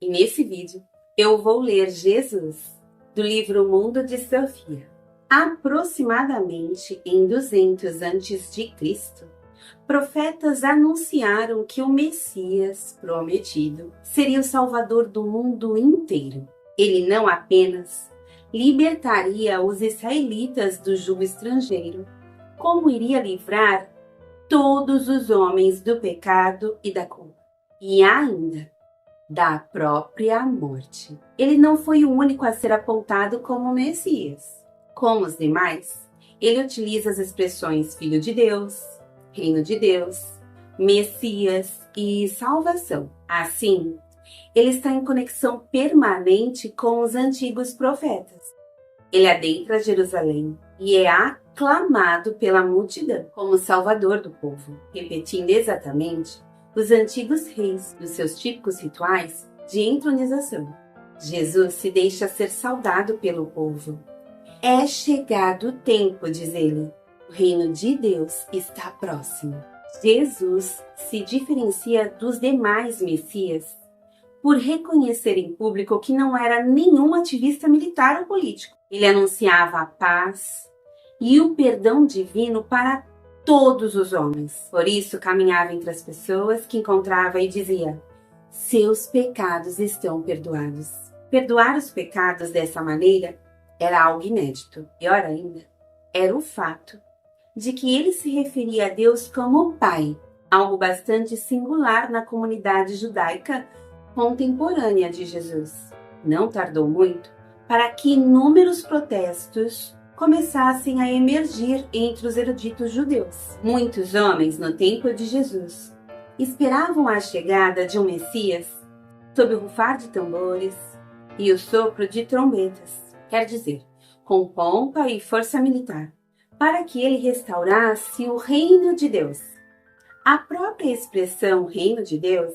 E nesse vídeo eu vou ler Jesus, do livro Mundo de Sofia. Aproximadamente em 200 a.C., profetas anunciaram que o Messias prometido seria o Salvador do mundo inteiro. Ele não apenas libertaria os israelitas do jugo estrangeiro, como iria livrar todos os homens do pecado e da culpa, e ainda da própria morte. Ele não foi o único a ser apontado como Messias. Como os demais, ele utiliza as expressões Filho de Deus, Reino de Deus, Messias e Salvação. Assim, ele está em conexão permanente com os antigos profetas. Ele adentra Jerusalém e é aclamado pela multidão como Salvador do povo, repetindo exatamente os antigos reis dos seus típicos rituais de entronização. Jesus se deixa ser saudado pelo povo. É chegado o tempo, diz ele. O reino de Deus está próximo. Jesus se diferencia dos demais messias por reconhecer em público que não era nenhum ativista militar ou político. Ele anunciava a paz e o perdão divino para todos os homens. Por isso, caminhava entre as pessoas que encontrava e dizia: seus pecados estão perdoados. Perdoar os pecados dessa maneira era algo inédito. Pior ainda, era o fato de que ele se referia a Deus como Pai, algo bastante singular na comunidade judaica contemporânea de Jesus. Não tardou muito para que inúmeros protestos começassem a emergir entre os eruditos judeus. Muitos homens no templo de Jesus esperavam a chegada de um Messias sob o rufar de tambores e o sopro de trombetas, quer dizer, com pompa e força militar, para que ele restaurasse o reino de Deus. A própria expressão reino de Deus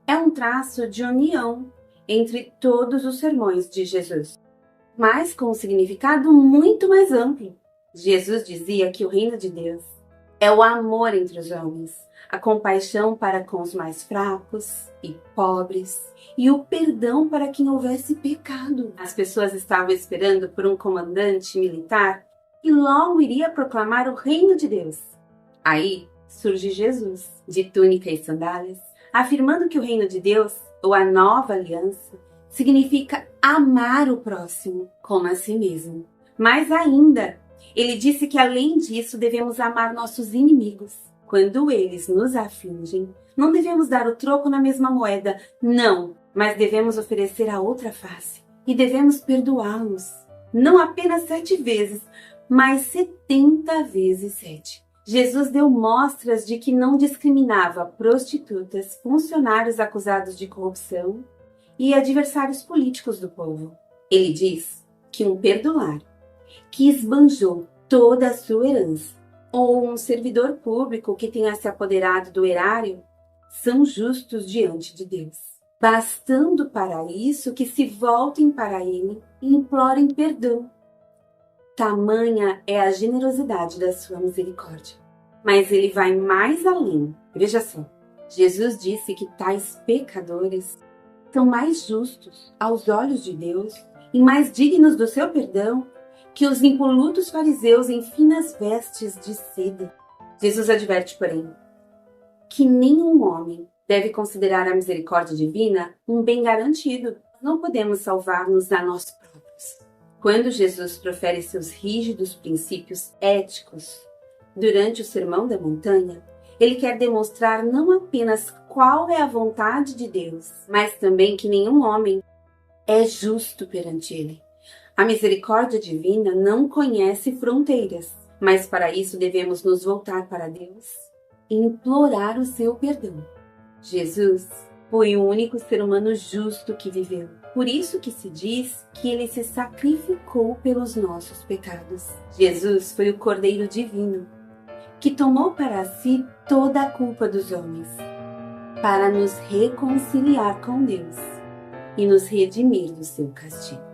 é um traço de união entre todos os sermões de Jesus, mas com um significado muito mais amplo. Jesus dizia que o reino de Deus é o amor entre os homens, a compaixão para com os mais fracos e pobres e o perdão para quem houvesse pecado. As pessoas estavam esperando por um comandante militar que logo iria proclamar o reino de Deus. Aí surge Jesus, de túnica e sandálias, afirmando que o reino de Deus, ou a nova aliança, significa amar o próximo como a si mesmo. Mas ainda, ele disse que além disso devemos amar nossos inimigos. Quando eles nos afligem, não devemos dar o troco na mesma moeda, não, mas devemos oferecer a outra face e devemos perdoá-los, não apenas 7 vezes, mas 70 vezes 7. Jesus deu mostras de que não discriminava prostitutas, funcionários acusados de corrupção e adversários políticos do povo. Ele diz que um perdulário que esbanjou toda a sua herança ou um servidor público que tenha se apoderado do erário são justos diante de Deus, bastando para isso que se voltem para ele e implorem perdão. Tamanha é a generosidade da sua misericórdia. Mas ele vai mais além. Veja só, Jesus disse que tais pecadores são mais justos aos olhos de Deus e mais dignos do seu perdão que os impolutos fariseus em finas vestes de seda. Jesus adverte, porém, que nenhum homem deve considerar a misericórdia divina um bem garantido. Não podemos salvar-nos a nós próprios. Quando Jesus profere seus rígidos princípios éticos durante o Sermão da Montanha, ele quer demonstrar não apenas qual é a vontade de Deus, mas também que nenhum homem é justo perante ele. A misericórdia divina não conhece fronteiras, mas para isso devemos nos voltar para Deus e implorar o seu perdão. Jesus foi o único ser humano justo que viveu. Por isso que se diz que ele se sacrificou pelos nossos pecados. Jesus foi o Cordeiro Divino, que tomou para si toda a culpa dos homens, para nos reconciliar com Deus e nos redimir do seu castigo.